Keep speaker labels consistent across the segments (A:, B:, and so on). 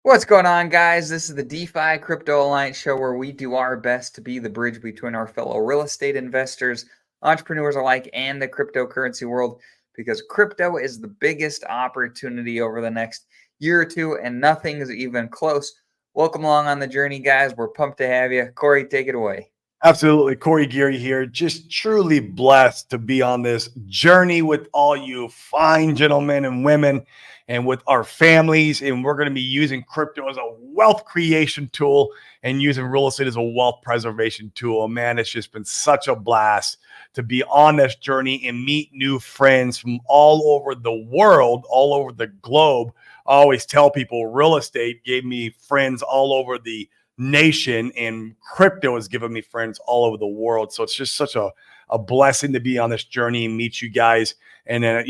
A: What's going on, guys? This is the DeFi Crypto Alliance show where we do our best to be the bridge between our fellow real estate investors, entrepreneurs alike, and the cryptocurrency world because crypto is the biggest opportunity over the next year or two, and nothing is even close. Welcome along on the journey, guys. We're pumped to have you. Corey, take it away.
B: Absolutely. Corey Geary here. Just truly blessed to be on this journey with all you fine gentlemen and women and with our families. And we're going to be using crypto as a wealth creation tool and using real estate as a wealth preservation tool. Man, it's just been such a blast to be on this journey and meet new friends from all over the world, all over the globe. I always tell people real estate gave me friends all over the nation, and crypto has given me friends all over the world. So it's just such a blessing to be on this journey and meet you guys. And then,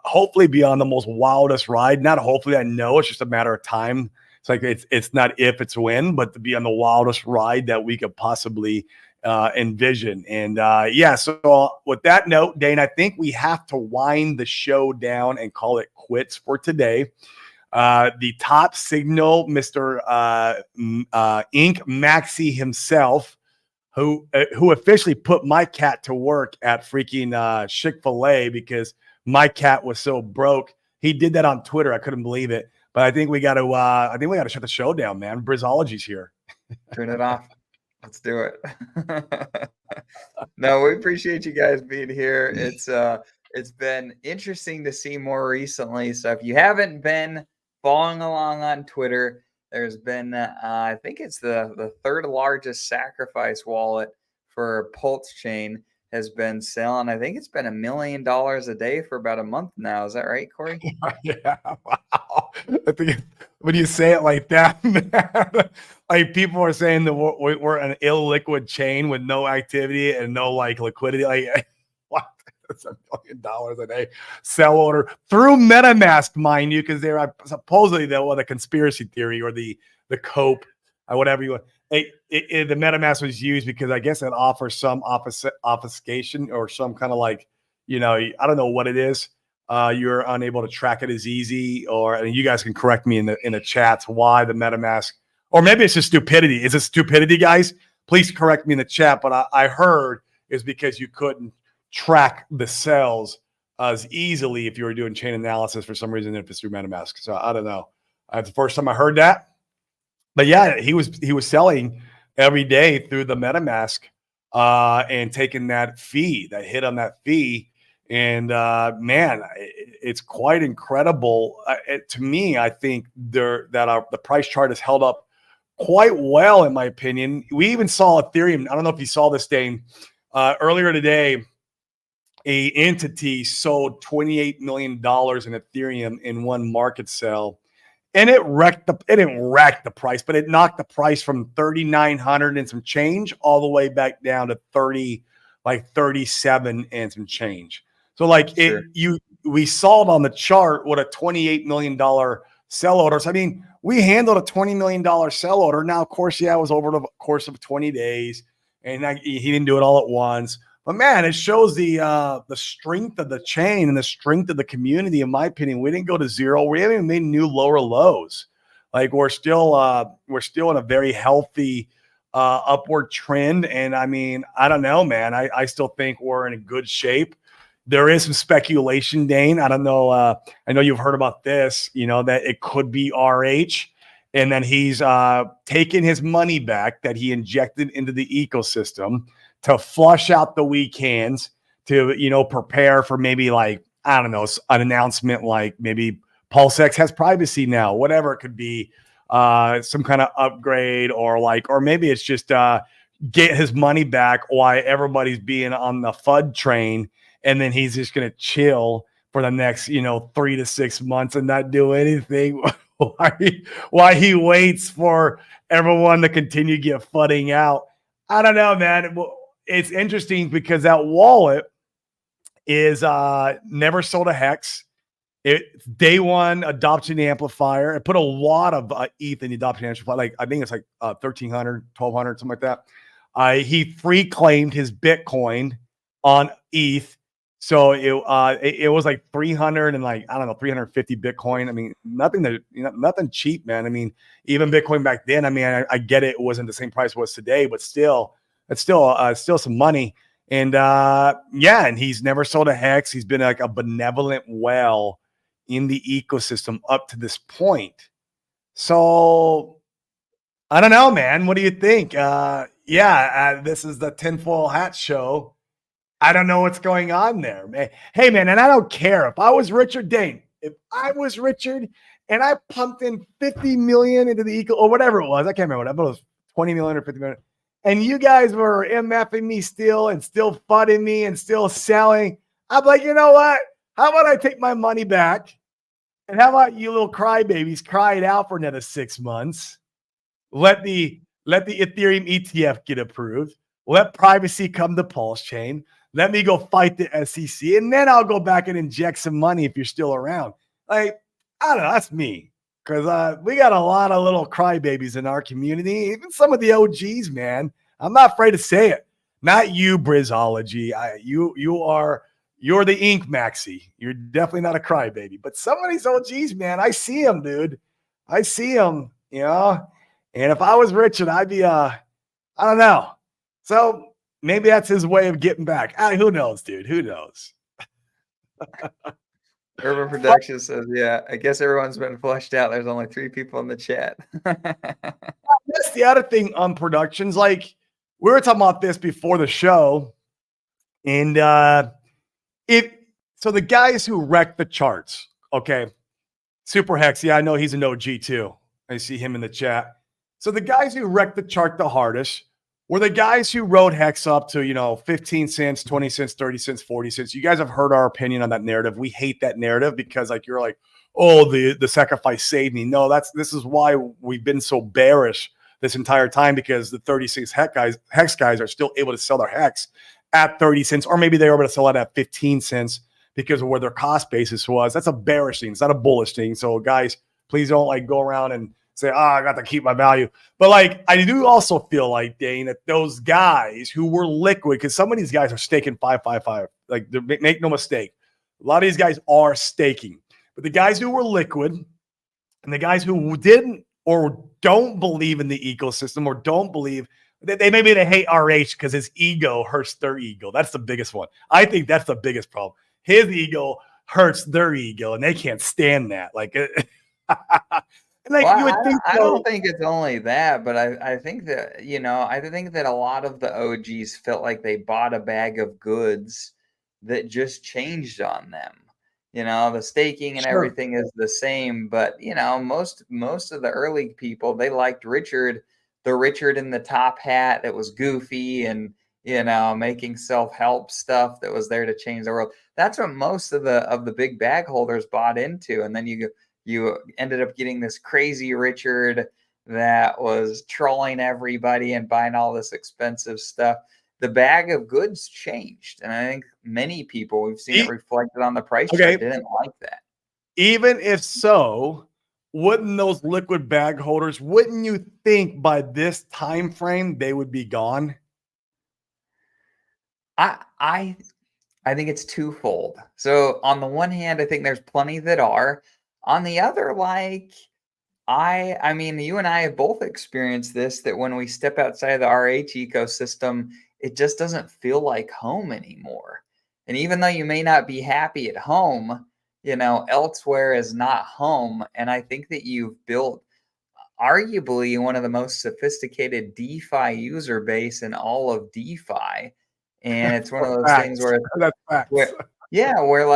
B: hopefully be on the most wildest ride. Not hopefully, I know it's just a matter of time. It's like it's not if, it's when, but to be on the wildest ride that we could possibly envision. And so with that note, Dane, I think we have to wind the show down and call it quits for today. The top signal, Mr. Inc. Maxi himself, who officially put my cat to work at freaking Chick-fil-A because my cat was so broke. He did that on Twitter. I couldn't believe it. But I think we got to shut the show down, man. Brizology's here.
A: Turn it off. Let's do it. No, we appreciate you guys being here. It's been interesting to see more recently. So if you haven't been following along on Twitter, there's been I think it's the third largest sacrifice wallet for Pulsechain has been selling. I think it's been $1 million a day for about a month now. Is that right, Corey?
B: Yeah, wow. I think when you say it like that, man, like people are saying that we're an illiquid chain with no activity and no liquidity. Like, what? It's $1 million a day sell order through MetaMask, mind you, because they're supposedly the conspiracy theory or the cope or whatever you want. The MetaMask was used because I guess it offers some obfuscation or some kind of I don't know what it is. You're unable to track it as easy, and you guys can correct me in the chats why the MetaMask, or maybe it's just stupidity. Is it stupidity, guys? Please correct me in the chat. But I heard is because you couldn't track the cells as easily if you were doing chain analysis for some reason if it's through MetaMask. So I don't know. That's the first time I heard that. But yeah, he was selling every day through the MetaMask and taking that hit on that fee. And man, it's quite incredible. To me, I think the price chart has held up quite well, in my opinion. We even saw Ethereum. I don't know if you saw this, Dane. Earlier today, a entity sold $28 million in Ethereum in one market sell. And it didn't wreck the price, but it knocked the price from 3,900 and some change all the way back down to 37 and some change. So we saw it on the chart with a $28 million sell order. So I mean, we handled a $20 million sell order. Now, of course, it was over the course of 20 days, and he didn't do it all at once. But man, it shows the strength of the chain and the strength of the community. In my opinion, we didn't go to zero. We haven't even made new lower lows. Like we're still in a very healthy upward trend. And I mean, I don't know, man. I still think we're in a good shape. There is some speculation, Dane. I don't know. I know you've heard about this. That it could be RH, and then he's taking his money back that he injected into the ecosystem to flush out the weak hands, to, prepare for maybe I don't know, an announcement like maybe Pulsechain has privacy now, whatever it could be, some kind of upgrade or maybe it's just get his money back while everybody's being on the FUD train. And then he's just going to chill for the next, 3 to 6 months and not do anything while he waits for everyone to continue to get fudding out. I don't know, man. It's interesting because that wallet is never sold a hex. It's day one adoption amplifier. It put a lot of ETH in the adoption amplifier. I think it's 1,300, 1,200, something like that. He free claimed his Bitcoin on ETH. So it was like 300 and like, I don't know, 350 Bitcoin. I mean, nothing cheap, man. I mean, even Bitcoin back then, I mean, I get it. It wasn't the same price it was today, but still, it's still some money. And yeah, and he's never sold a hex. He's been like a benevolent whale in the ecosystem up to this point. So I don't know, man. What do you think? This is the tinfoil hat show. I don't know what's going on there, man. Hey, man, and I don't care if I was Richard Dane. If I was Richard and I pumped in 50 million into the eco or whatever it was, I can't remember what it was, 20 million or 50 million. And you guys were MFing me still and still fudding me and still selling. I'm like, you know what? How about I take my money back? And how about you little crybabies cry it out for another 6 months? Let the Ethereum ETF get approved. Let privacy come to Pulsechain. Let me go fight the SEC, and then I'll go back and inject some money if you're still around. Like, I don't know. That's me. Because we got a lot of little crybabies in our community, even some of the OGs, man. I'm not afraid to say it. Not you, Brizology. You're the ink maxi. You're definitely not a crybaby. But some of these OGs, man, I see them, dude. I see them, you know. And if I was Richard, I'd be I don't know. So maybe that's his way of getting back. Who knows, dude? Who knows?
A: Urban Production says, yeah, I guess everyone's been flushed out. There's only 3 people in the chat.
B: That's the other thing on productions. Like, we were talking about this before the show. And so the guys who wrecked the charts, okay. Super Hex, yeah, I know he's an OG too. I see him in the chat. So the guys who wrecked the chart the hardest were the guys who rode Hex up to, 15 cents, 20 cents, 30 cents, 40 cents. You guys have heard our opinion on that narrative. We hate that narrative because you're like, oh, the sacrifice saved me. No, this is why we've been so bearish this entire time, because the 36 Hex guys are still able to sell their Hex at 30 cents, or maybe they were able to sell it at 15 cents because of where their cost basis was. That's a bearish thing. It's not a bullish thing. So guys, please don't go around and say, I got to keep my value. But I do also feel like, Dane, that those guys who were liquid, because some of these guys are staking 555. Make no mistake. A lot of these guys are staking. But the guys who were liquid and the guys who didn't or don't believe in the ecosystem or don't believe, maybe they hate RH because his ego hurts their ego. That's the biggest one. I think that's the biggest problem. His ego hurts their ego, and they can't stand that.
A: I don't think it's only that, but I think that, I think that a lot of the OGs felt like they bought a bag of goods that just changed on them. The staking and everything is the same, but most of the early people, they liked Richard, the Richard in the top hat that was goofy and making self-help stuff that was there to change the world. That's what most of the big bag holders bought into. And then you ended up getting this crazy Richard that was trolling everybody and buying all this expensive stuff. The bag of goods changed. And I think many people, we've seen it reflected on the price chart, didn't like that.
B: Even if so, wouldn't those liquid bag holders, wouldn't you think by this time frame they would be gone?
A: I think it's twofold. So on the one hand, I think there's plenty that are. On the other, I mean, you and I have both experienced this, that when we step outside of the RH ecosystem, it just doesn't feel like home anymore. And even though you may not be happy at home, elsewhere is not home. And I think that you've built arguably one of the most sophisticated DeFi user base in all of DeFi. And it's one of those things where, where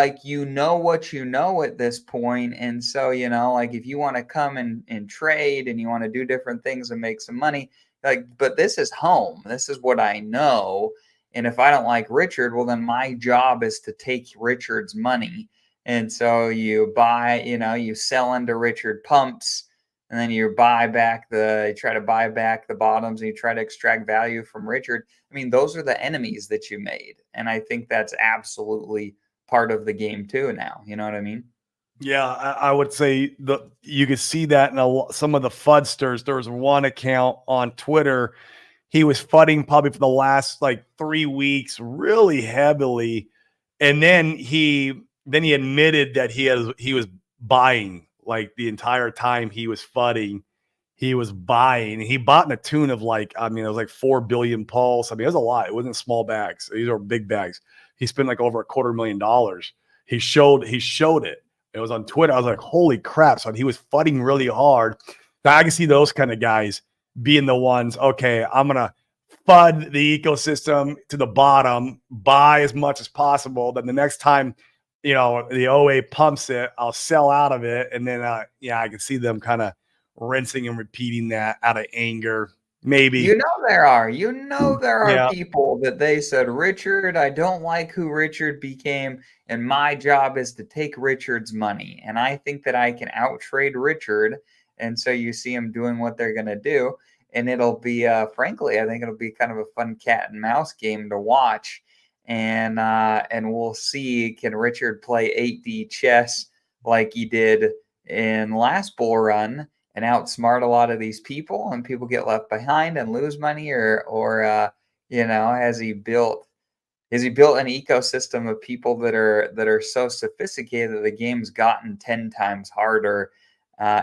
A: what you know at this point. And so, if you want to come and trade and you want to do different things and make some money, but this is home. This is what I know. And if I don't like Richard, well, then my job is to take Richard's money. And so you buy, you sell into Richard pumps, and then you try to buy back the bottoms, and you try to extract value from Richard. I mean, those are the enemies that you made. And I think that's absolutely part of the game too now. You know what I mean?
B: Yeah, I would say you could see that in some of the FUDsters. There was one account on Twitter. He was fudding probably for the last 3 weeks really heavily. And then he admitted that he was buying, like, the entire time he was fudding. He was buying. He bought in a tune of, like, I mean, it was like 4 billion pulse. I mean, it was a lot. It wasn't small bags. These are big bags. He spent like over $250,000. He showed it. It was on Twitter. I was like, holy crap. So he was fudding really hard. Now I can see those kind of guys being the ones, okay, I'm gonna fud the ecosystem to the bottom, buy as much as possible. Then the next time, the OA pumps it, I'll sell out of it. And then, I can see them kind of rinsing and repeating that out of anger. Maybe.
A: There are
B: Yeah.
A: people that they said, Richard, I don't like who Richard became, and my job is to take Richard's money. And I think that I can outtrade Richard. And so you see them doing what they're going to do. And it'll be, frankly, I think it'll be kind of a fun cat and mouse game to watch. And we'll see, can Richard play 8D chess like he did in last bull run and outsmart a lot of these people, and people get left behind and lose money, or has he built an ecosystem of people that are so sophisticated that the game's gotten 10 times harder?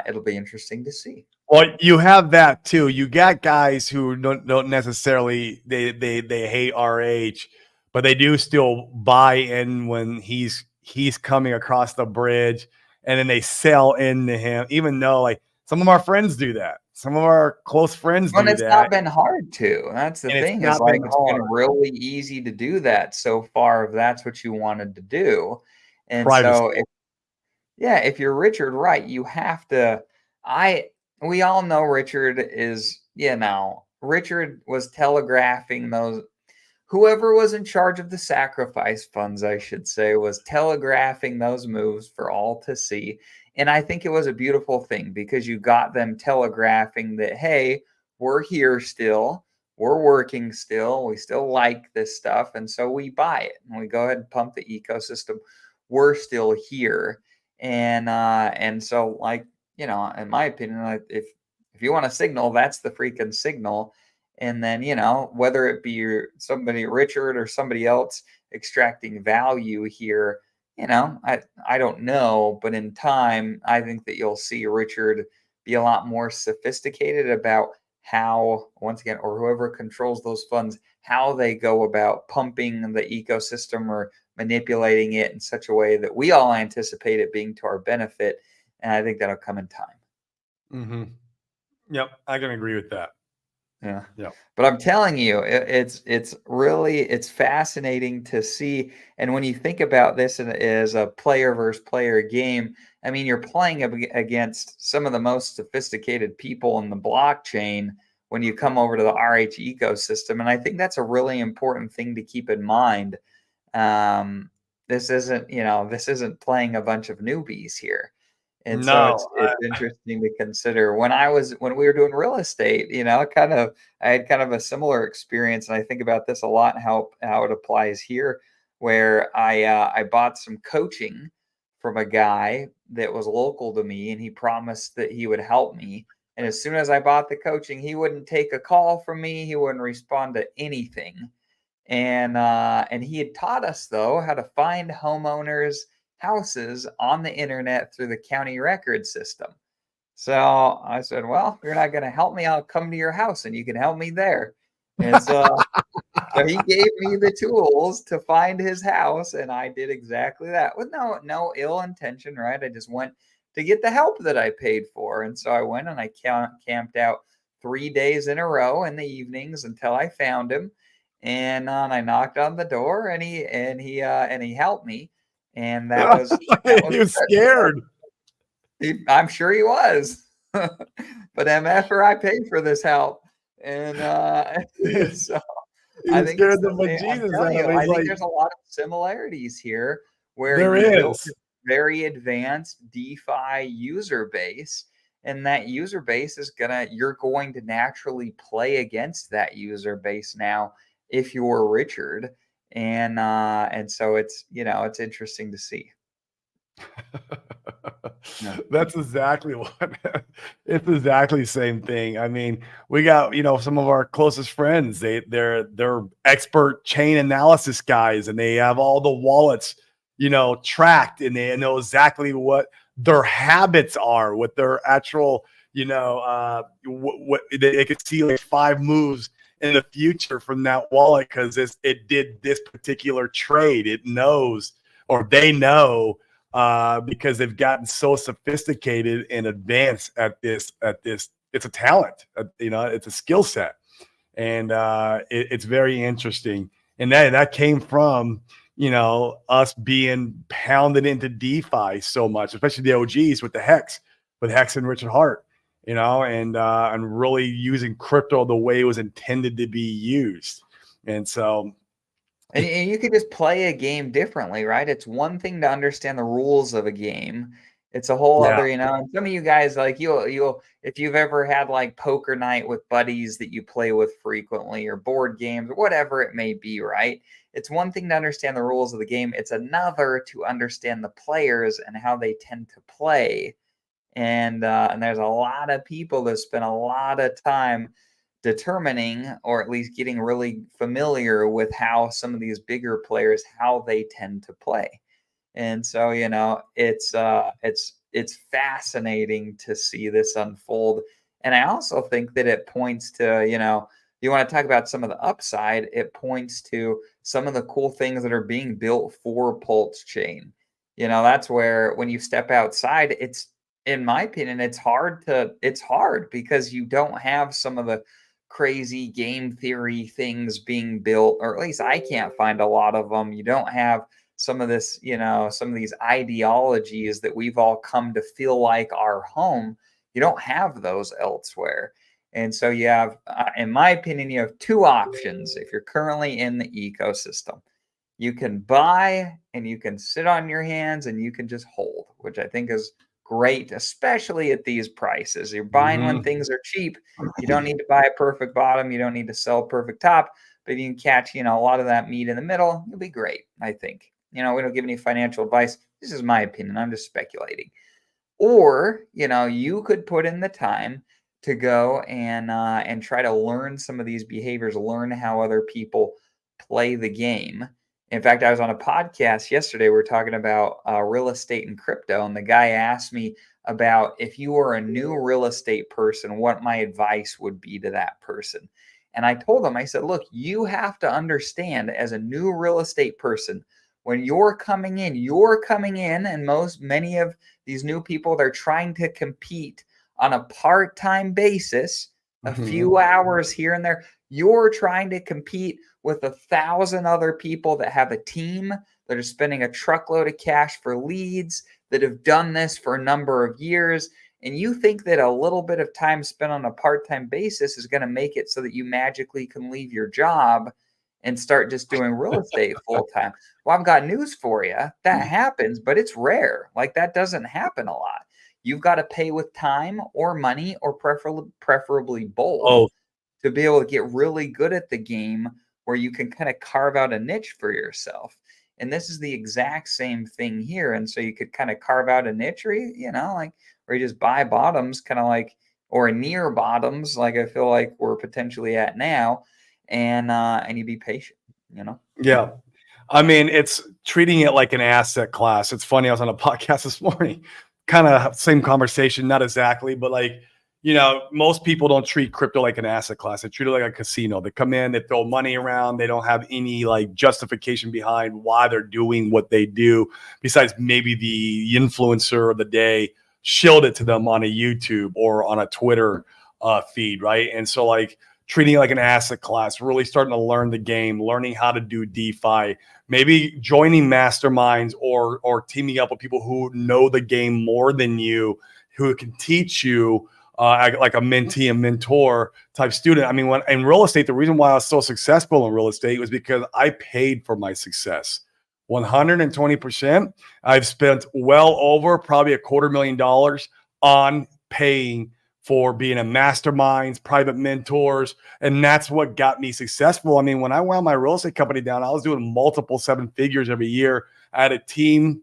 A: It'll be interesting to see.
B: Well, you have that too. You got guys who don't necessarily they hate RH, but they do still buy in when he's coming across the bridge, and then they sell into him, even though, like, some of our friends do that. Some of our close friends
A: Well,
B: do
A: it's
B: that.
A: not been hard to. That's the
B: And it's
A: thing, is
B: not
A: like
B: been
A: it's been
B: hard.
A: really easy to do that so far if that's what you wanted to do. And
B: Privacy.
A: so if you're Richard, right, you have to. We all know Richard is, Richard was telegraphing those. Whoever was in charge of the sacrifice funds, I should say, was telegraphing those moves for all to see. And I think it was a beautiful thing because you got them telegraphing that, hey, we're here still. We're working still. We still like this stuff. And so we buy it and we go ahead and pump the ecosystem. We're still here. And so, like, in my opinion, like, if you want a signal, that's the freaking signal. And then, whether it be somebody, Richard, or somebody else extracting value here, I don't know, but in time, I think that you'll see Richard be a lot more sophisticated about how, once again, or whoever controls those funds, how they go about pumping the ecosystem or manipulating it in such a way that we all anticipate it being to our benefit. And I think that'll come in time.
B: Mm-hmm. Yep, I can agree with that.
A: Yeah.
B: Yeah.
A: But I'm telling you, it's really fascinating to see. And when you think about this as a player versus player game, I mean, you're playing against some of the most sophisticated people in the blockchain when you come over to the RH ecosystem. And I think that's a really important thing to keep in mind. This isn't playing a bunch of newbies here. And so
B: No,
A: it's interesting to consider. When we were doing real estate, I had kind of a similar experience, and I think about this a lot and how it applies here, where I bought some coaching from a guy that was local to me, and he promised that he would help me. And as soon as I bought the coaching, he wouldn't take a call from me. He wouldn't respond to anything. And he had taught us, though, how to find homeowners' houses on the internet through the county record system. So I said, well, if you're not going to help me, I'll come to your house and you can help me there. And so he gave me the tools to find his house, and I did exactly that with no ill intention, right? I just went to get the help that I paid for. And so I went and I camped out 3 days in a row in the evenings until I found him. And I knocked on the door, and he helped me. And that was
B: he was scared.
A: I'm sure he was. But MFR, I paid for this help. And so
B: He
A: I
B: was
A: think it's
B: scared the
A: the same. I'm
B: bejesus
A: telling
B: out
A: you,
B: of him.
A: I
B: He's
A: think
B: like,
A: there's a lot of similarities here where
B: there
A: you built
B: is.
A: a very advanced DeFi user base, and that user base you're going to naturally play against that user base now if you're Richard. And so it's interesting to see. Yeah.
B: That's exactly what it's exactly the same thing. I mean, we got, some of our closest friends, they're expert chain analysis guys, and they have all the wallets, tracked, and they know exactly what their habits are, what their actual, what they could see like 5 moves in the future from that wallet because it did this particular trade. It knows, or they know, because they've gotten so sophisticated and advanced at this. It's a talent, it's a skill set, and it's very interesting. And that came from us being pounded into DeFi so much, especially the OGs with Hex and Richard Hart, and really using crypto the way it was intended to be used. And so,
A: And you could just play a game differently, right? It's one thing to understand the rules of a game. It's a whole
B: yeah,
A: other, and some of you guys, like you'll if you've ever had like poker night with buddies that you play with frequently, or board games or whatever it may be, right? It's one thing to understand the rules of the game. It's another to understand the players and how they tend to play. And there's a lot of people that spend a lot of time determining, or at least getting really familiar with, how some of these bigger players, how they tend to play. And so, it's fascinating to see this unfold. And I also think that it points to, you want to talk about some of the upside, it points to some of the cool things that are being built for Pulsechain. That's where, when you step outside, it's, in my opinion, it's hard because you don't have some of the crazy game theory things being built, or at least I can't find a lot of them. You don't have some of this, some of these ideologies that we've all come to feel like our home. You don't have those elsewhere. And so you have, in my opinion, you have 2 options if you're currently in the ecosystem. You can buy, and you can sit on your hands, and you can just hold, which I think is great, especially at these prices. You're buying when things are cheap. You don't need to buy a perfect bottom. You don't need to sell perfect top. But if you can catch, a lot of that meat in the middle, you'll be great, I think. We don't give any financial advice. This is my opinion. I'm just speculating. Or, you could put in the time to go and try to learn some of these behaviors, learn how other people play the game. In fact, I was on a podcast yesterday. We are talking about real estate and crypto, and the guy asked me about, if you were a new real estate person, what my advice would be to that person. And I told him, I said, look, you have to understand, as a new real estate person, when you're coming in, and many of these new people, they're trying to compete on a part-time basis, a few hours here and there. You're trying to compete with 1,000 other people that have a team, that are spending a truckload of cash for leads, that have done this for a number of years. And you think that a little bit of time spent on a part-time basis is going to make it so that you magically can leave your job and start just doing real estate full time. Well, I've got news for you. That happens, but it's rare. Like, that doesn't happen a lot. You've got to pay with time or money, or preferably both, to be able to get really good at the game, where you can kind of carve out a niche for yourself. And this is the exact same thing here. And so you could kind of carve out a niche, or or you just buy bottoms, kind of like, or near bottoms, like I feel like we're potentially at now, and you be patient,
B: Yeah. I mean, it's treating it like an asset class. It's funny. I was on a podcast this morning, kind of same conversation, not exactly, but like, most people don't treat crypto like an asset class. They treat it like a casino. They come in, they throw money around. They don't have any like justification behind why they're doing what they do, besides maybe the influencer of the day shilled it to them on a YouTube or on a Twitter feed, right? And so, like, treating it like an asset class, really starting to learn the game, learning how to do DeFi, maybe joining masterminds or teaming up with people who know the game more than you, who can teach you, like a mentee and mentor type student. I mean, when in real estate, the reason why I was so successful in real estate was because I paid for my success. 120%. I've spent well over probably $250,000 on paying for being a masterminds, private mentors. And that's what got me successful. I mean, when I wound my real estate company down, I was doing multiple 7 figures every year. I had a team,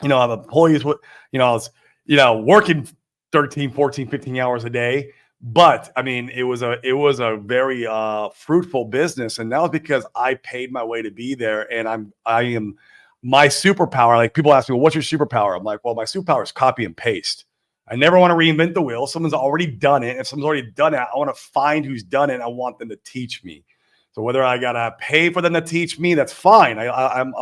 B: I have employees with, I was, working 13, 14, 15 hours a day. But I mean, it was a very fruitful business, and that was because I paid my way to be there. And I am my superpower. Like, people ask me, well, what's your superpower? I'm like, well, my superpower is copy and paste. I never want to reinvent the wheel. Someone's already done it. If someone's already done it, I want to find who's done it. And I want them to teach me. So whether I gotta pay for them to teach me, that's fine. I'm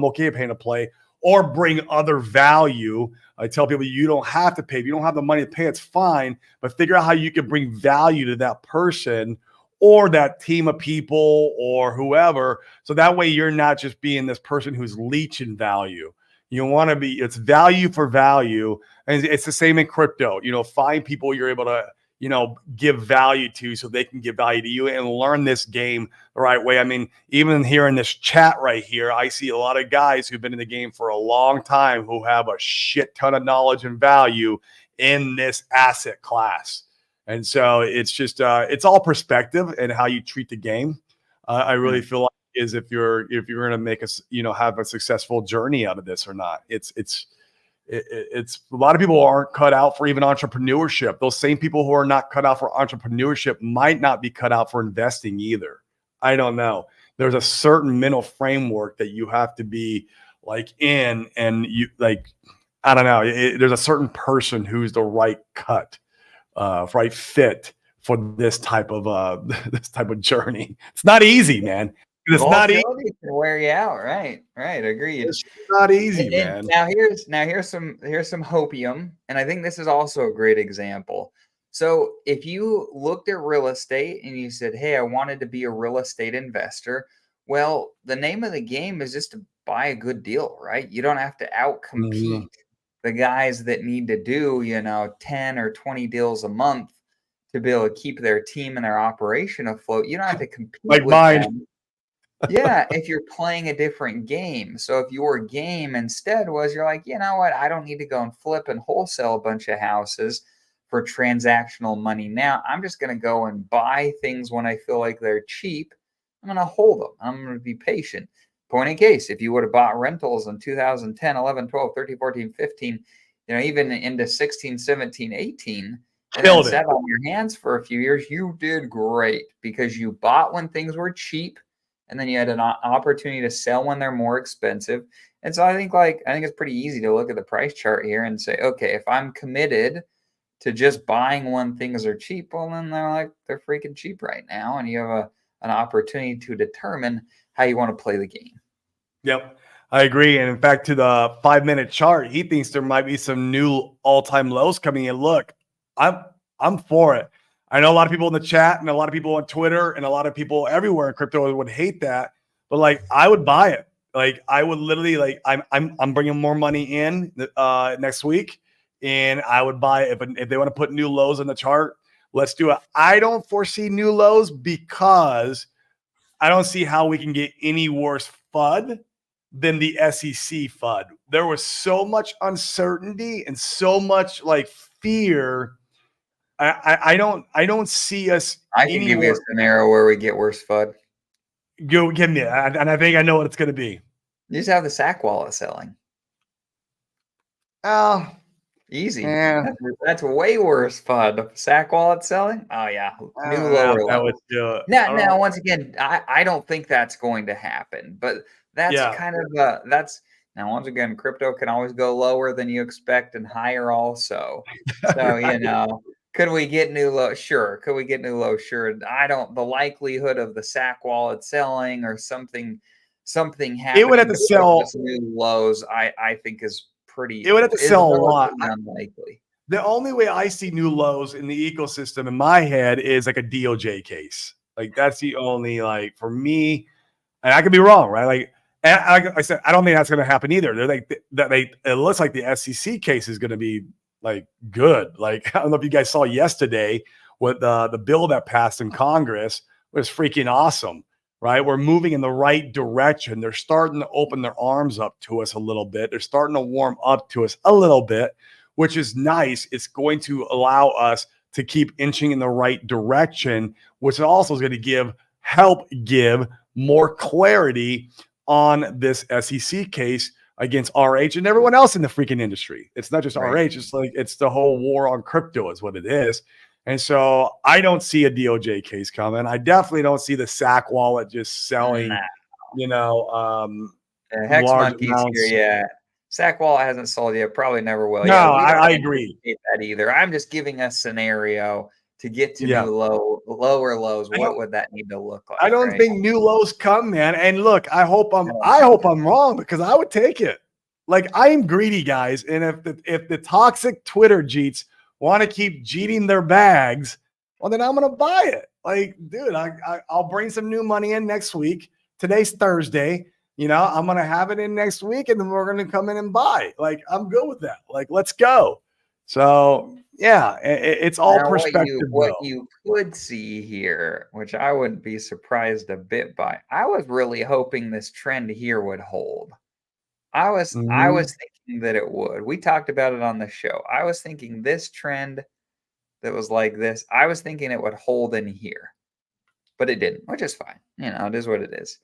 B: okay paying to play or bring other value. I tell people, you don't have to pay. If you don't have the money to pay, it's fine. But figure out how you can bring value to that person or that team of people or whoever. So that way you're not just being this person who's leeching value. You want to be, it's value for value. And it's the same in crypto. Find people you're able to, give value to so they can give value to you and learn this game the right way. I mean, even here in this chat right here, I see a lot of guys who've been in the game for a long time who have a shit ton of knowledge and value in this asset class. And so it's just, it's all perspective and how you treat the game. I really feel like is if you're going to make us, have a successful journey out of this or not. It's a lot of people aren't cut out for even entrepreneurship. Those same people who are not cut out for entrepreneurship might not be cut out for investing either. I don't know. There's a certain mental framework that you have to be in, and you I don't know. There's a certain person who's the right cut, right fit for this type of journey. It's not easy, man. It's not easy.
A: Can wear you out, right? Agreed.
B: It's not easy, man.
A: Now here's some hopium, and I think this is also a great example. So if you looked at real estate and you said, "Hey, I wanted to be a real estate investor," well, the name of the game is just to buy a good deal, right? You don't have to outcompete the guys that need to do 10 or 20 deals a month to be able to keep their team and their operation afloat. You don't have to compete with them. Yeah, if you're playing a different game. So if your game instead was, you're like, you know what, I don't need to go and flip and wholesale a bunch of houses for transactional money now. I'm just going to go and buy things when I feel like they're cheap. I'm going to hold them. I'm going to be patient. Point in case, if you would have bought rentals in 2010, 11, 12, 13, 14, 15, even into 16, 17, 18, and then sat on your hands for a few years, you did great because you bought when things were cheap. And then you had an opportunity to sell when they're more expensive. And so I think it's pretty easy to look at the price chart here and say, okay, if I'm committed to just buying when things are cheap, well, then they're freaking cheap right now. And you have an opportunity to determine how you want to play the game.
B: Yep, I agree. And in fact, to the 5-minute chart, he thinks there might be some new all-time lows coming in. Look, I'm for it. I know a lot of people in the chat and a lot of people on Twitter and a lot of people everywhere in crypto would hate that, but I would buy it. I would literally I'm bringing more money in next week, and I would buy it if they want to put new lows in the chart. Let's do it. I don't foresee new lows because I don't see how we can get any worse FUD than the SEC FUD. There was so much uncertainty and so much fear. I don't see us.
A: I can give you a scenario where we get worse FUD.
B: Go give me it, and I think I know what it's going to be.
A: You just have the SAC wallet selling.
B: Oh,
A: easy. Yeah. That's way worse FUD. SAC wallet selling. Oh yeah, new lower level. Now, once again, I don't think that's going to happen, but that's kind of now, once again, crypto can always go lower than you expect and higher also. So, could we get new low? Sure. Could we get new low? Sure. The likelihood of the SAC wallet selling or something happening.
B: It would have to sell
A: new lows. I think is pretty.
B: It would have to sell a lot.
A: Unlikely.
B: The only way I see new lows in the ecosystem in my head is a DOJ case. That's the only for me, and I could be wrong, right? And like I said, I don't think that's going to happen either. It looks like the SEC case is going to be good. I don't know if you guys saw yesterday what the bill that passed in Congress was freaking awesome, right? We're moving in the right direction. They're starting to open their arms up to us a little bit. They're starting to warm up to us a little bit, which is nice. It's going to allow us to keep inching in the right direction, which also is going to help give more clarity on this SEC case against RH and everyone else in the freaking industry. It's not just
A: Right.
B: RH. It's like it's the whole war on crypto is what it is. And so I don't see a DOJ case coming. I definitely don't see the SAC wallet just selling,
A: Hex
B: large
A: Monkey's here.
B: amounts.
A: Yeah. Sack Wallet hasn't sold yet. Probably never will.
B: No,
A: Yeah. We don't
B: I agree.
A: anticipate that either. I'm just giving a scenario to get to
B: Yeah.
A: lower lows. What would that need to look
B: I
A: like?
B: don't
A: Right.
B: think new lows come, man. And look, I hope I'm wrong because I would take it. Like I'm greedy, guys. And if the toxic Twitter jeets want to keep jeeting their bags, well, then I'm gonna buy it. Like, dude, I'll bring some new money in next week. Today's Thursday. I'm gonna have it in next week, and then we're gonna come in and buy. Like, I'm good with that. Like, let's go. So yeah, it's all
A: Now,
B: perspective.
A: what you could see here, which I wouldn't be surprised a bit by, I was really hoping this trend here would hold. I was thinking that it would. We talked about it on the show. I was thinking this trend that was like this, I was thinking it would hold in here, but it didn't, which is fine. It is what it is.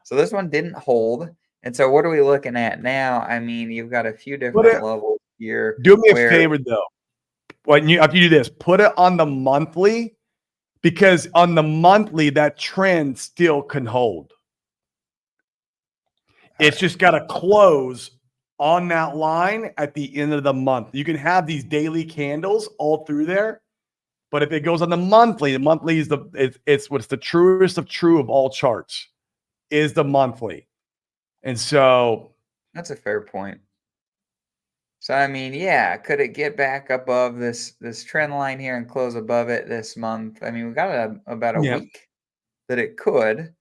A: So this one didn't hold. And so what are we looking at now? I mean, you've got a few different levels here.
B: Do me a favor though. If you do this, put it on the monthly, because on the monthly, that trend still can hold. It's just got to close on that line at the end of the month. You can have these daily candles all through there, but if it goes on the monthly is it's what's the truest of true of all charts is the monthly. And so
A: that's a fair point. So I mean, yeah, could it get back above this trend line here and close above it this month? I mean, we got about a week that it could,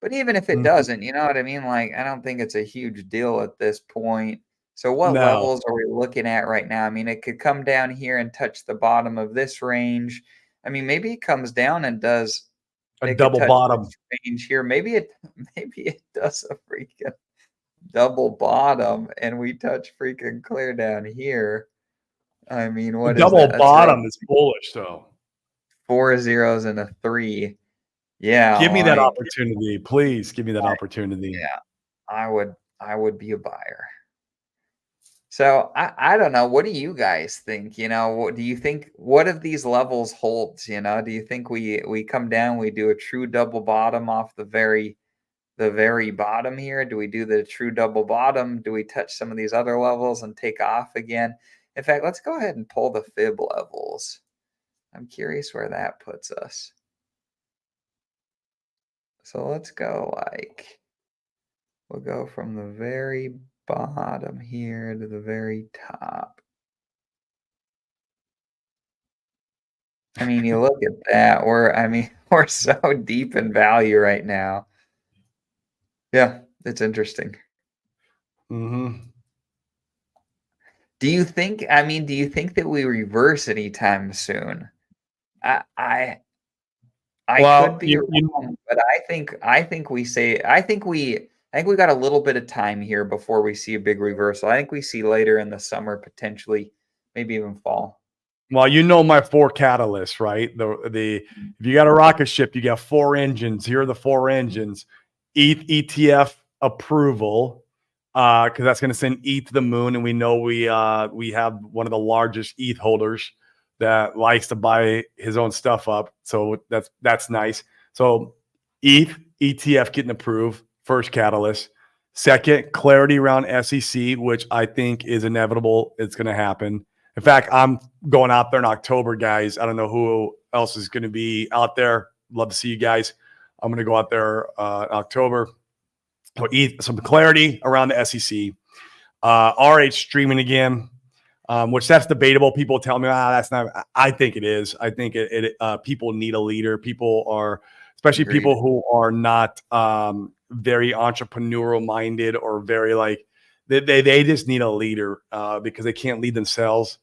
A: but even if it doesn't, you know what I mean? Like, I don't think it's a huge deal at this point. So what levels are we looking at right now? I mean, it could come down here and touch the bottom of this range. I mean, maybe it comes down and does
B: a double bottom
A: range here. Maybe it does a freaking double bottom and we touch freaking clear down here. I mean, what is that?
B: Double bottom is bullish though.
A: 4 zeros and a 3. Yeah.
B: Give me that opportunity. Please give me that opportunity.
A: Yeah. I would be a buyer. So I don't know. What do you guys think? What do you think? What of these levels holds? Do you think we come down, we do a true double bottom off the very bottom here? Do we do the true double bottom? Do we touch some of these other levels and take off again? In fact, let's go ahead and pull the fib levels. I'm curious where that puts us. So let's go we'll go from the very bottom here to the very top. I mean, you look at that, we're so deep in value right now. Yeah, it's interesting.
B: Mm-hmm.
A: Do you think that we reverse anytime soon? I could be wrong, but I think we got a little bit of time here before we see a big reversal. I think we see later in the summer, potentially, maybe even fall.
B: Well, my 4 catalysts, right? If you got a rocket ship, you got 4 engines. Here are the 4 engines. ETH ETF approval, because that's going to send ETH to the moon, and we know we have one of the largest ETH holders that likes to buy his own stuff up. So that's nice. So ETH ETF getting approved, first catalyst. Second, clarity around SEC, which I think is inevitable. It's going to happen. In fact, I'm going out there in October, guys. I don't know who else is going to be out there. Love to see you guys. I'm going to go out there in October. So some clarity around the SEC. RH streaming again, which that's debatable. People tell me, that's not. I think it is. I think people need a leader. People are, especially
A: Agreed.
B: People who are not very entrepreneurial minded or very like, they just need a leader because they can't lead themselves.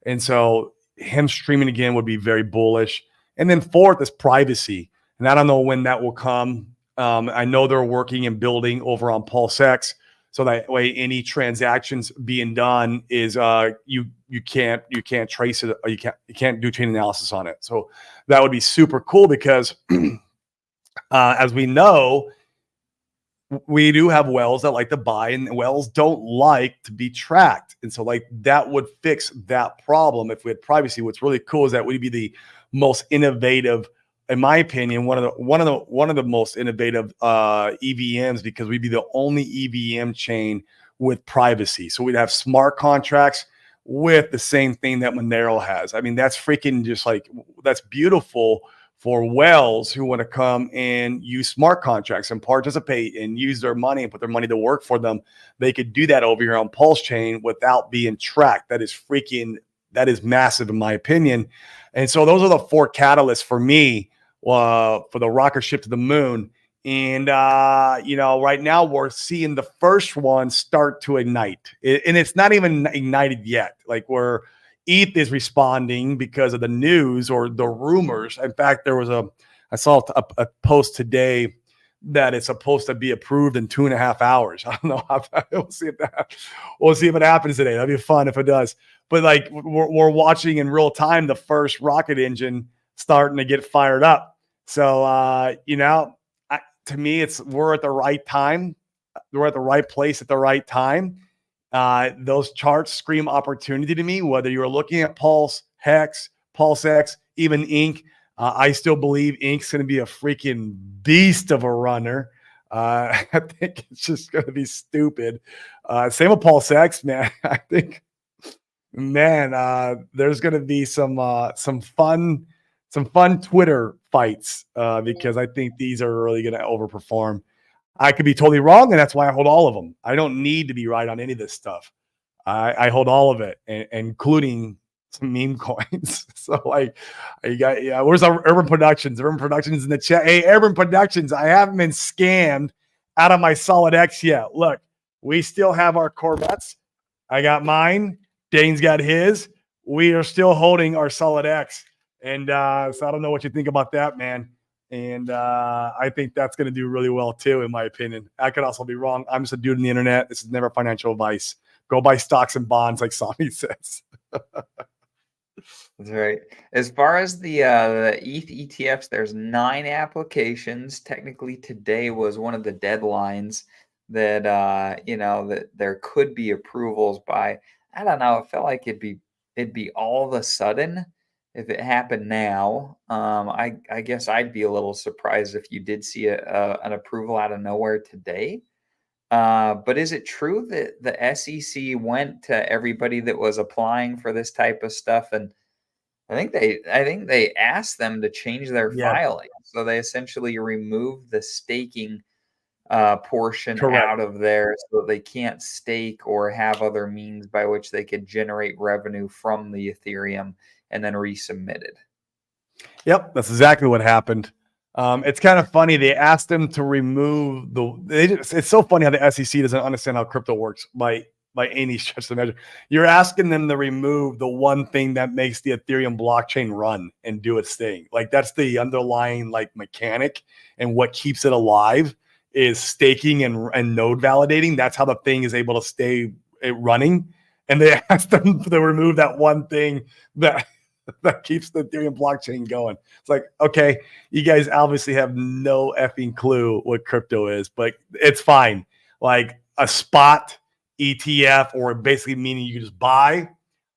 B: And so him streaming again would be very bullish. And then fourth is privacy. And I don't know when that will come. I know they're working and building over on Pulsechain. So that way any transactions being done is you can't trace it, or you can't do chain analysis on it. So that would be super cool because as we know, we do have whales that like to buy, and whales don't like to be tracked. And so like that would fix that problem if we had privacy. What's really cool is that we'd be the most innovative, in my opinion, one of the most innovative EVMs, because we'd be the only EVM chain with privacy. So we'd have smart contracts with the same thing that Monero has. I mean, that's freaking just like, that's beautiful for whales who want to come and use smart contracts and participate and use their money and put their money to work for them. They could do that over here on Pulsechain without being tracked. That is massive in my opinion. And so those are the 4 catalysts for me for the rocket ship to the moon. And, right now we're seeing the first one start to ignite. And it's not even ignited yet. Like ETH is responding because of the news or the rumors. In fact, I saw a post today that it's supposed to be approved in 2.5 hours. I don't know. We'll see if it happens today. That'd be fun if it does. But like we're watching in real time the first rocket engine starting to get fired up. So to me, we're at the right time. We're at the right place at the right time. Those charts scream opportunity to me, whether you're looking at Pulse, Hex, PulseX, even Inc. I still believe Ink's going to be a freaking beast of a runner. I think it's just going to be stupid. Same with PulseX, man. I think, man, there's going to be some fun Twitter fights because I think these are really going to overperform. I could be totally wrong, and that's why I hold all of them. I don't need to be right on any of this stuff. I hold all of it, including some meme coins. So like, where's our Urban Productions? Urban Productions in the chat. Hey, Urban Productions, I haven't been scammed out of my Solid X yet. Look, we still have our Corvettes. I got mine. Dane's got his. We are still holding our Solid X. And so I don't know what you think about that, man. And I think that's going to do really well too, in my opinion. I could also be wrong. I'm just a dude on the internet. This is never financial advice. Go buy stocks and bonds, like Sami says.
A: That's right. As far as the ETH ETFs, there's 9 applications. Technically, today was one of the deadlines that that there could be approvals by. I don't know. It felt like it'd be all of a sudden if it happened now. I guess I'd be a little surprised if you did see an approval out of nowhere today. But is it true that the SEC went to everybody that was applying for this type of stuff, and I think they asked them to change their filing, so they essentially removed the staking portion out of there, so they can't stake or have other means by which they could generate revenue from the Ethereum and then resubmit it.
B: Yep, that's exactly what happened. It's kind of funny. They asked them to remove it's so funny how the SEC doesn't understand how crypto works by any stretch of the measure. You're asking them to remove the one thing that makes the Ethereum blockchain run and do its thing. Like that's the underlying like mechanic, and what keeps it alive is staking and node validating. That's how the thing is able to stay running. And they asked them to remove that one thing that keeps the Ethereum blockchain going. It's like, okay, you guys obviously have no effing clue what crypto is, but it's fine. Like a spot ETF, or basically meaning you can just buy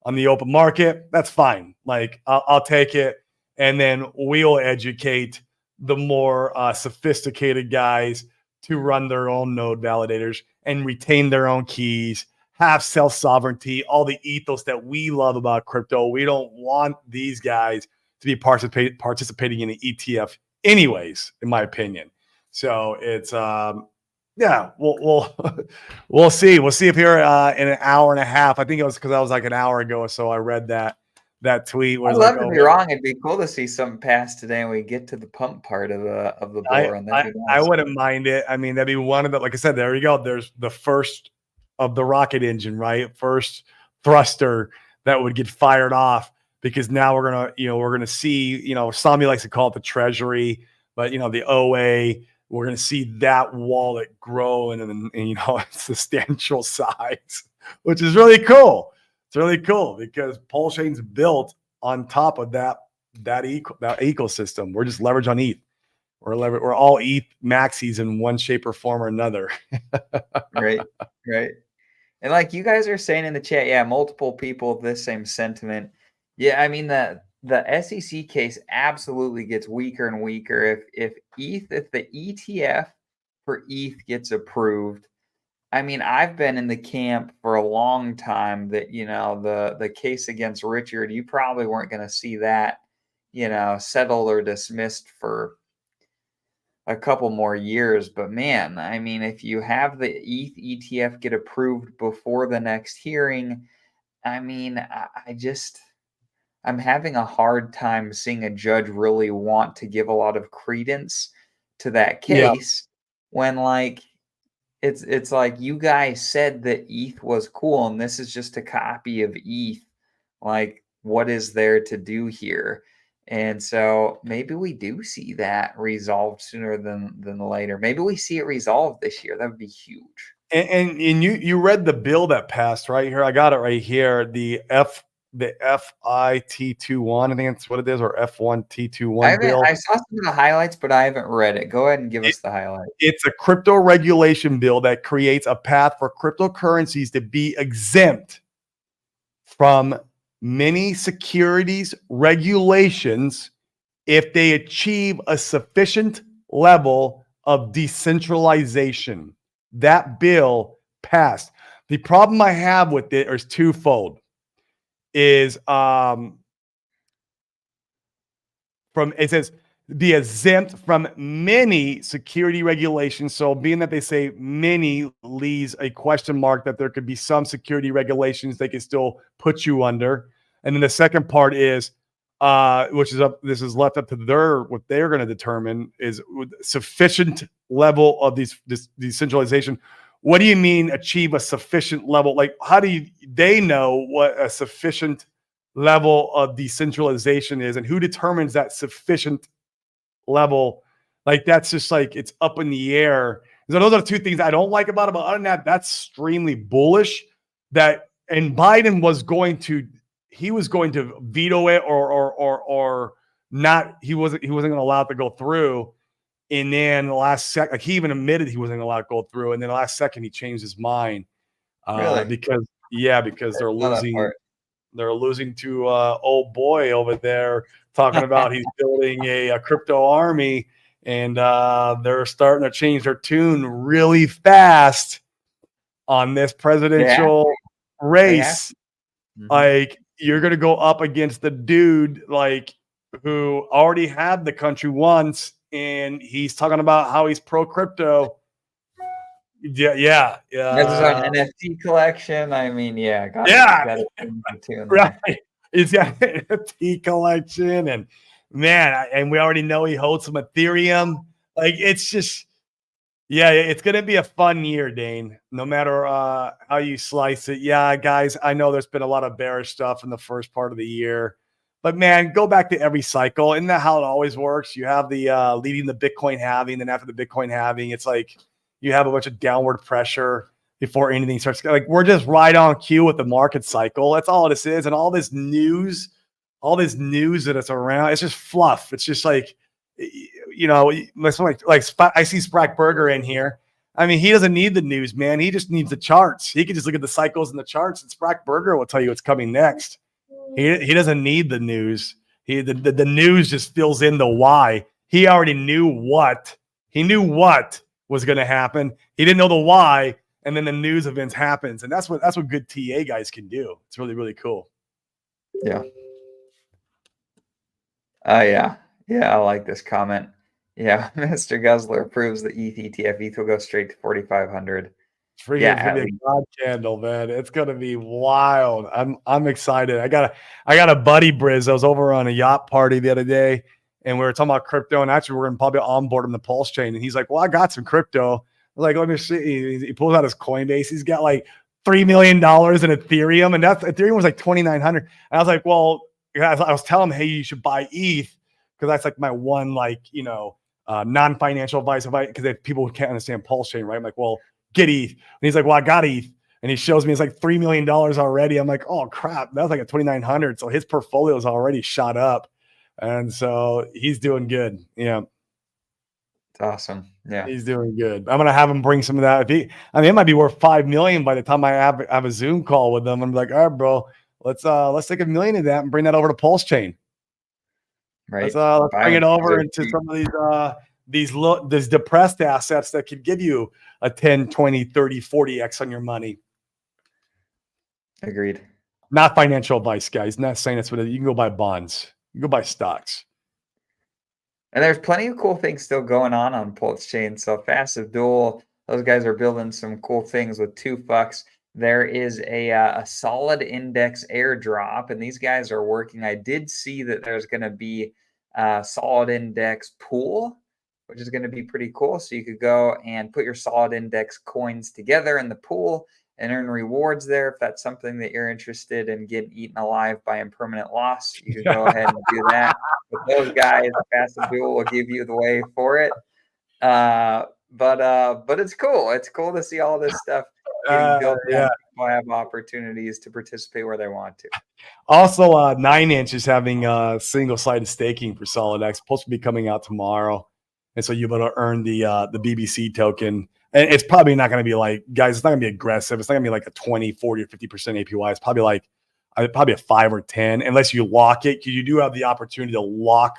B: on the open market, that's fine. Like I'll take it. And then we'll educate the more sophisticated guys to run their own node validators and retain their own keys, have self-sovereignty, all the ethos that we love about crypto. We don't want these guys to be participating in an ETF anyways, in my opinion. So it's, we'll see. We'll see if here in an hour and a half. I think it was because I was like an hour ago or so I read that tweet.
A: I'd love to be wrong. It'd be cool to see something pass today and we get to the pump part of the bull run.
B: I wouldn't mind it. I mean, that'd be one of the, like I said, there you go. There's the first of the rocket engine, right? First thruster that would get fired off, because now we're gonna see, Sami likes to call it the treasury, but the OA, we're gonna see that wallet grow and substantial size, which is really cool. It's really cool because Pulsechain's built on top of that ecosystem. We're just leveraged on ETH. We're all ETH maxis in one shape or form or another.
A: Right. Right. And like you guys are saying in the chat, yeah, multiple people this same sentiment. Yeah, I mean the SEC case absolutely gets weaker and weaker if the ETF for ETH gets approved. I mean, I've been in the camp for a long time that, the case against Richard, you probably weren't going to see that, settled or dismissed for a couple more years. But man, I mean, if you have the ETH ETF get approved before the next hearing, I mean, I'm having a hard time seeing a judge really want to give a lot of credence to that
B: Yeah.
A: case when like it's like you guys said that ETH was cool and this is just a copy of ETH. Like, what is there to do here? And so maybe we do see that resolved sooner than later. Maybe we see it resolved this year. That would be huge.
B: And you read the bill that passed right here. I got it right here. The FIT21, I think that's what it is, or F1T21 bill.
A: I saw some of the highlights, but I haven't read it. Go ahead and give us the highlights.
B: It's a crypto regulation bill that creates a path for cryptocurrencies to be exempt from many securities regulations if they achieve a sufficient level of decentralization. That bill passed. The problem I have with it is twofold. It says be exempt from many security regulations. So being that they say many leaves a question mark that there could be some security regulations they can still put you under. And then the second part is, this is left up to what they're going to determine is sufficient level of this decentralization. What do you mean achieve a sufficient level? Like, how do they know what a sufficient level of decentralization is, and who determines that sufficient level? Like, that's just like, it's up in the air. So those are the two things I don't like about it. But other than that, that's extremely bullish. And Biden was going to veto it or not. He wasn't going to allow it to go through. And then the last second, like, he even admitted he wasn't going to allow it to go through. And then the last second he changed his mind.
A: Really?
B: Because they're losing. They're losing to old boy over there talking about he's building a crypto army, and they're starting to change their tune really fast on this presidential race.
A: Mm-hmm.
B: Like, you're going to go up against the dude like who already had the country once, and he's talking about how he's pro crypto. Yeah.
A: This is an NFT collection. I mean, got it
B: right. He's got an NFT collection, and man, and we already know he holds some Ethereum. Like, it's just, it's going to be a fun year, Dane, no matter how you slice it. Yeah, guys, I know there's been a lot of bearish stuff in the first part of the year, but man, go back to every cycle. Isn't that how it always works? You have the leading the Bitcoin halving, then after the Bitcoin halving, it's like you have a bunch of downward pressure before anything starts. Like, we're just right on cue with the market cycle. That's all this is. And all this news that it's around, it's just fluff. It's just like, like I see Sprack Burger in here. I mean, he doesn't need the news, man. He just needs the charts. He can just look at the cycles and the charts, and Sprack Burger will tell you what's coming next. He doesn't need the news. The news just fills in the why. He already knew what. He knew what was going to happen. He didn't know the why, and then the news events happens, and that's what good TA guys can do. It's really, really cool.
A: Yeah. Yeah, I like this comment. Yeah, Mr. Guzzler proves the ETH ETF. ETH will go straight to 4,500.
B: It's gonna be a god candle, man. It's gonna be wild. I'm excited. I got a buddy, Briz. I was over on a yacht party the other day, and we were talking about crypto, and actually we're gonna probably onboard him the Pulsechain. And he's like, "Well, I got some crypto." I'm like, let me see. He pulls out his Coinbase. He's got like $3 million in Ethereum, and Ethereum was like 2,900. And I was like, well, I was telling him, hey, you should buy ETH, because that's like my one, like, non-financial advice, because people can't understand Pulsechain, right? I'm like, well, get ETH. And he's like, well, I got ETH. And he shows me it's like $3 million already. I'm like, oh crap, that was like a 2,900. So his portfolio is already shot up. And so he's doing good. Yeah.
A: It's awesome. Yeah.
B: He's doing good. I'm gonna have him bring some of that. It might be worth 5 million by the time I have a Zoom call with them. I'm like, all right, bro, let's take 1 million of that and bring that over to Pulsechain.
A: Right.
B: Let's bring
A: Buying
B: it over
A: things are
B: into
A: cheap.
B: some of these depressed assets that could give you a 10, 20, 30, 40x on your money.
A: Agreed.
B: Not financial advice, guys. Not saying that's what you can go buy bonds. You can go buy stocks.
A: And there's plenty of cool things still going on Pulsechain. So Passive Duel, those guys are building some cool things with 2FUCks. There is a solid index airdrop, and these guys are working. I did see that there's going to be a solid index pool, which is going to be pretty cool. So you could go and put your solid index coins together in the pool and earn rewards there. If that's something that you're interested in getting eaten alive by impermanent loss, you can go ahead and do that. With those guys, Passive Duel will give you the way for it. But it's cool. It's cool to see all this stuff getting built
B: Yeah.
A: and people have opportunities to participate where they want to.
B: Also, 9inch is having single-sided staking for Solid X. Supposed to be coming out tomorrow, and so you're able to earn the BBC token. And it's probably not going to be like, guys, it's not going to be aggressive. It's not going to be like a 20, 40, or 50% APY. It's probably like probably a 5 or 10, unless you lock it. You do have the opportunity to lock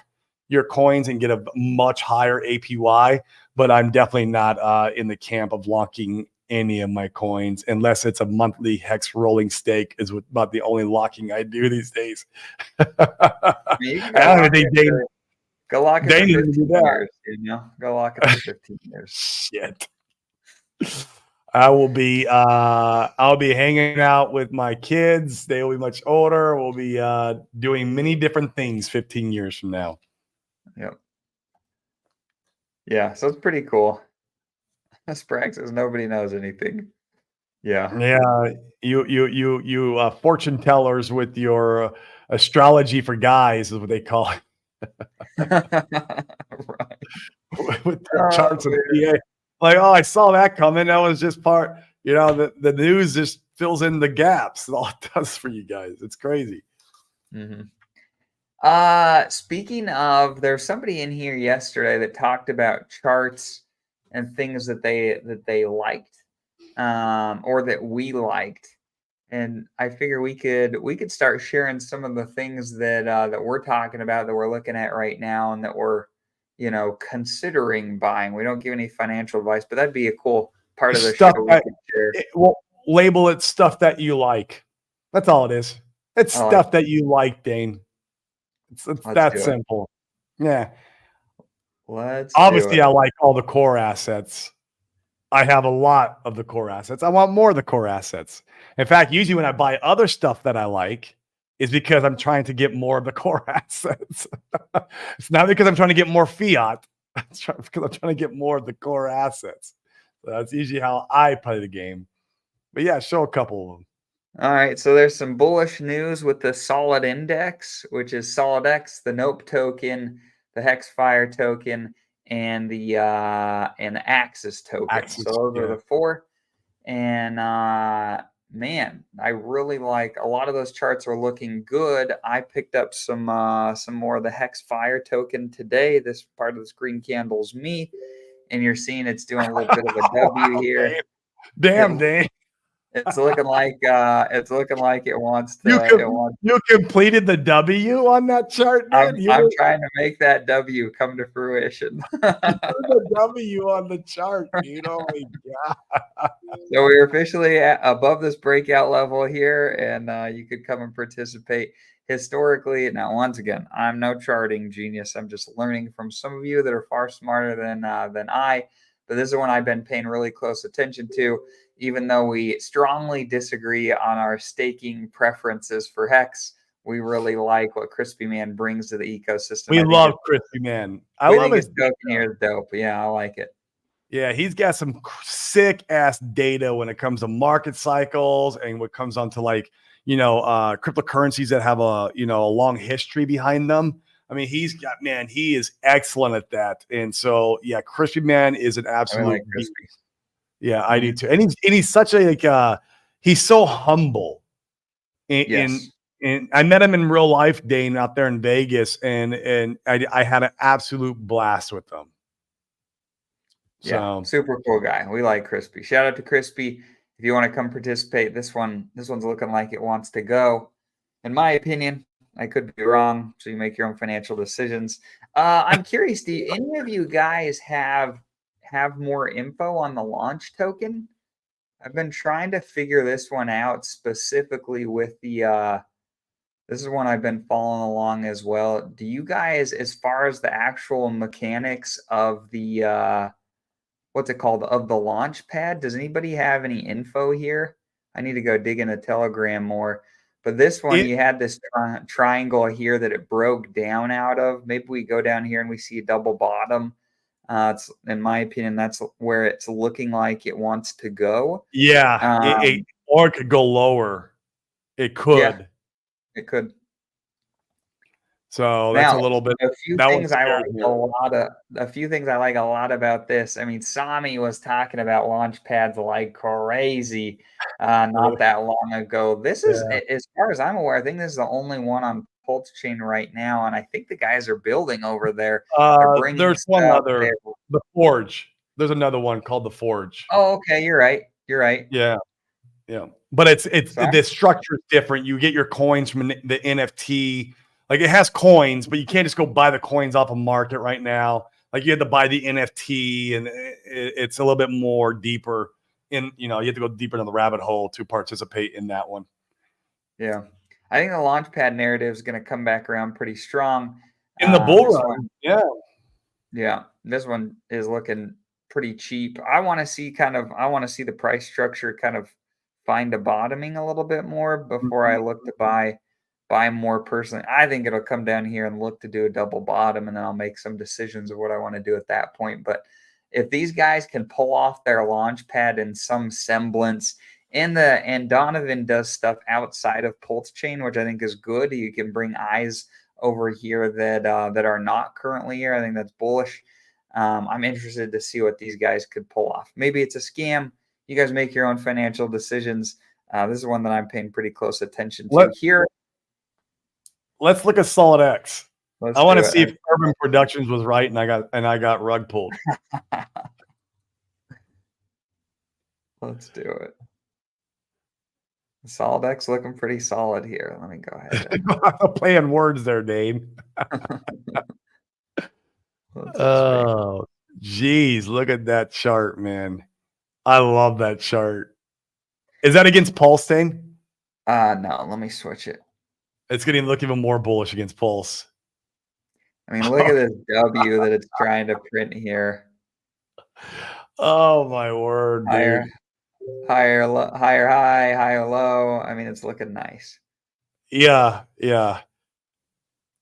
B: your coins and get a much higher APY. But I'm definitely not in the camp of locking any of my coins unless it's a monthly hex rolling stake is about the only locking I do these days. I don't even think Dane,
A: go lock it
B: Dane
A: for
B: didn't do
A: 15
B: that.
A: years, you know? Go lock it for 15 years.
B: Shit. I'll be hanging out with my kids. They will be much older. We'll be doing many different things 15 years from now.
A: Yep. Yeah, so it's pretty cool. Sprax says nobody knows anything. Yeah.
B: Yeah, you fortune tellers with your astrology for guys is what they call it.
A: Right.
B: With the charts and PA. Like, oh, I saw that coming. That was just part, the news just fills in the gaps. All it does for you guys. It's crazy.
A: Mm-hmm. Speaking of, there's somebody in here yesterday that talked about charts and things that they liked, or that we liked. And I figure we could start sharing some of the things that we're talking about, that we're looking at right now, and that we're considering buying. We don't give any financial advice, but that'd be a cool part of the show we could share.
B: Well, label it stuff that you like. That's all it is. It's stuff that you like, Dane. It's that simple. Yeah. Obviously, I like all the core assets. I have a lot of the core assets. I want more of the core assets. In fact, usually when I buy other stuff that I like is because I'm trying to get more of the core assets. It's not because I'm trying to get more fiat. It's because I'm trying to get more of the core assets. So that's usually how I play the game. But yeah, show a couple of them.
A: All right, so there's some bullish news with the Solid Index, which is Solid X, the Nope token, the Hexfire token, and the Axis token. So those are the four. And man, I really like, a lot of those charts are looking good. I picked up some more of the Hexfire token today. This part of the screen candle's me, and you're seeing it's doing a little bit of a W here.
B: Damn, Dane.
A: It's looking like it wants to.
B: You completed the W on that chart, dude.
A: I'm trying to make that W come to fruition.
B: The W on the chart, dude. Oh my god!
A: So we're officially above this breakout level here, and you could come and participate. Historically, now once again, I'm no charting genius. I'm just learning from some of you that are far smarter than I. But this is one I've been paying really close attention to. Even though we strongly disagree on our staking preferences for Hex, we really like what Crispy Man brings to the ecosystem.
B: We love Crispy Man. I love his
A: token here is dope. Yeah, I like it.
B: Yeah, he's got some sick ass data when it comes to market cycles and what comes on to cryptocurrencies that have a long history behind them. I mean, he is excellent at that. And so, yeah, Crispy Man is an absolute beast. Yeah, I do too. And he's such a he's so humble. And I met him in real life, Dane, out there in Vegas, and I had an absolute blast with him.
A: Yeah,
B: So
A: super cool guy. We like Crispy. Shout out to Crispy. If you want to come participate, this one's looking like it wants to go. In my opinion, I could be wrong, so you make your own financial decisions. I'm curious, do any of you guys have more info on the launch token? I've been trying to figure this one out specifically with the this is one I've been following along as well. Do you guys, as far as the actual mechanics of the what's it called, of the launch pad, does anybody have any info here? I need to go dig in a Telegram more. But this one,
B: it
A: you had this triangle here that it broke down out of. Maybe we go down here and we see a double bottom. It's, in my opinion, that's where it's looking like it wants to go.
B: yeah,
A: Um,
B: or it could go lower. It
A: yeah,
B: could.
A: it could.
B: So that's
A: Now,
B: a little bit.
A: a few
B: That one
A: things I
B: scares
A: like
B: me
A: a
B: a little.
A: lot of a few things I like a lot about this. I mean, Sami was talking about launch pads like crazy not that long ago. This is,
B: Yeah.
A: as far as I'm aware, I think this is the only one on Pulsechain right now, and I think the guys are building over there. They're bringing
B: There's one
A: stuff
B: other,
A: there.
B: the Forge. There's another one called the Forge.
A: Oh, okay, you're right. You're right.
B: Yeah, yeah. But it's
A: So I'm
B: the structure is different. You get your coins from the NFT. Like it has coins, but you can't just go buy the coins off a market right now. Like you have to buy the NFT, and it's a little bit more deeper. You have to go deeper in the rabbit hole to participate in that one.
A: Yeah. I think the launchpad narrative is going to come back around pretty strong.
B: In the bull
A: This
B: run,
A: one,
B: yeah.
A: yeah, this one is looking pretty cheap. I want to see the price structure kind of find a bottoming a little bit more before I
B: Mhm.
A: look to buy more personally. I think it'll come down here and look to do a double bottom, and then I'll make some decisions of what I want to do at that point. But if these guys can pull off their launch pad in some semblance, and Donovan does stuff outside of Pulsechain, which I think is good. You can bring eyes over here that are not currently here. I think that's bullish. I'm interested to see what these guys could pull off. Maybe it's a scam. You guys make your own financial decisions. This is one that I'm paying pretty close attention to
B: Let
A: here.
B: Let's look at Solid X.
A: Let's
B: I want
A: do
B: to see if
A: it.
B: Urban Productions was right, and I got rug pulled.
A: Let's do it. Solid X looking pretty solid here. Let me go ahead
B: Playing words there, Dave.
A: let's expand.
B: Oh, geez, look at that chart, man. I love that chart. Is that against Pulsechain?
A: No, let me switch it.
B: It's getting look even more bullish against Pulse.
A: I mean, look at this W that it's trying to print here.
B: Oh my word, dude.
A: Higher high, higher low. I mean, it's looking nice.
B: Yeah, yeah.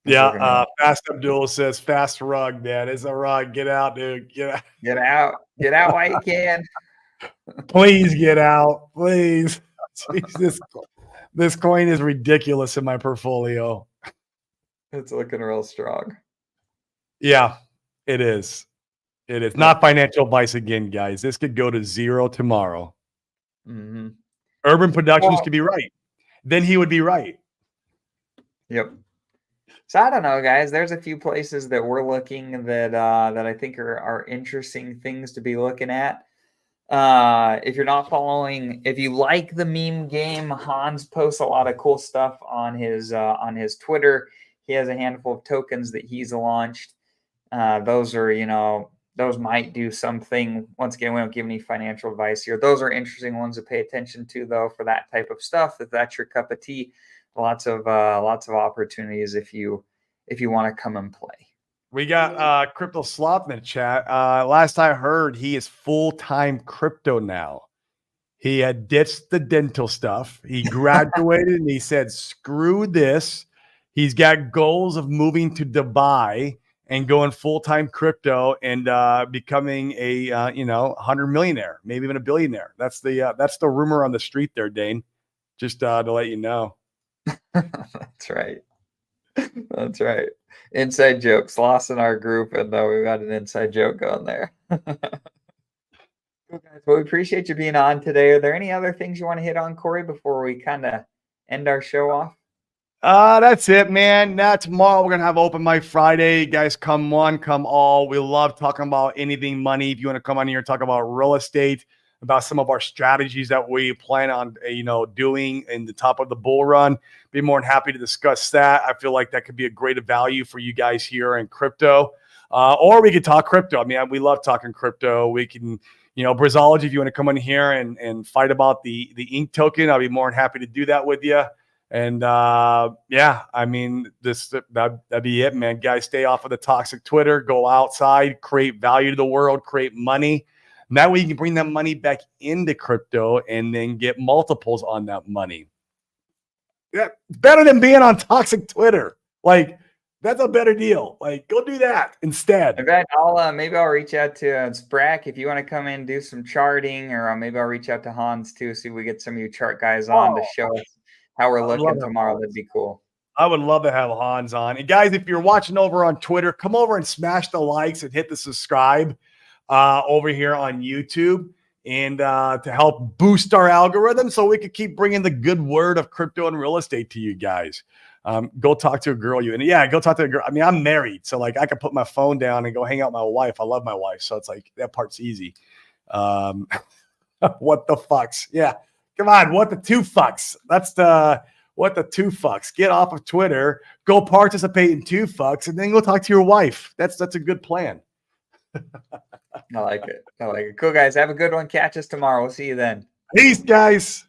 A: It's looking real.
B: Fast Abdul says fast rug, man. It's a rug. Get out, dude. Get out.
A: Get out while you can.
B: Please get out. Please. Jesus. This coin is ridiculous in my portfolio.
A: It's looking real strong.
B: Yeah, it is. It is. Not financial advice again, guys. This could go to zero tomorrow.
A: Mm-hmm.
B: Urban Productions could be right. Then he would be right.
A: Yep. So I don't know, guys. There's a few places that we're looking that I think are interesting things to be looking at. If you're not following, if you like the meme game, Hans posts a lot of cool stuff on his Twitter. He has a handful of tokens that he's launched. Those are, those might do something. Once again, we don't give any financial advice here. Those are interesting ones to pay attention to, though, for that type of stuff. If that's your cup of tea, lots of opportunities if you want to come and play.
B: We got Crypto Sloth in the chat. Last I heard, he is full-time crypto now. He had ditched the dental stuff. He graduated and he said, screw this. He's got goals of moving to Dubai and going full-time crypto and becoming a 100 millionaire, maybe even a billionaire. That's the rumor on the street there, Dane. Just to let you know.
A: That's right. That's right. Inside jokes lost in our group, and we've got an inside joke going there. Cool, guys. Well, we appreciate you being on today. Are there any other things you want to hit on, Corey, before we kind of end our show off?
B: That's it, man. Now tomorrow we're gonna have open mic Friday. You guys, come one, come all. We love talking about anything money. If you want to come on here and talk about real estate, about some of our strategies that we plan on, doing in the top of the bull run, be more than happy to discuss that. I feel like that could be a great value for you guys here in crypto. Or we could talk crypto. I mean, we love talking crypto. We can, Brazology, if you want to come in here and fight about the ink token, I'll be more than happy to do that with you. And yeah, I mean, that'd be it, man. Guys, stay off of the toxic Twitter, go outside, create value to the world, create money. And that way you can bring that money back into crypto and then get multiples on that money. Yeah, better than being on toxic Twitter. Like, that's a better deal. Like, go do that instead.
A: In fact, maybe I'll reach out to Sprack if you want to come in and do some charting, or maybe I'll reach out to Hans too, see if we get some of you chart guys on to show us how we're looking tomorrow. That'd be cool.
B: I would love to have Hans on. And guys, if you're watching over on Twitter, come over and smash the likes and hit the subscribe over here on YouTube, and to help boost our algorithm so we could keep bringing the good word of crypto and real estate to you guys. Go talk to a girl. Go talk to a girl. I mean, I'm married, so like I can put my phone down and go hang out with my wife. I love my wife, so it's like that part's easy. What the fucks? Yeah. Come on, what the two fucks? That's what the two fucks. Get off of Twitter, go participate in two fucks, and then go talk to your wife. That's a good plan.
A: I like it. Cool, guys. Have a good one. Catch us tomorrow. We'll see you then.
B: Peace, guys.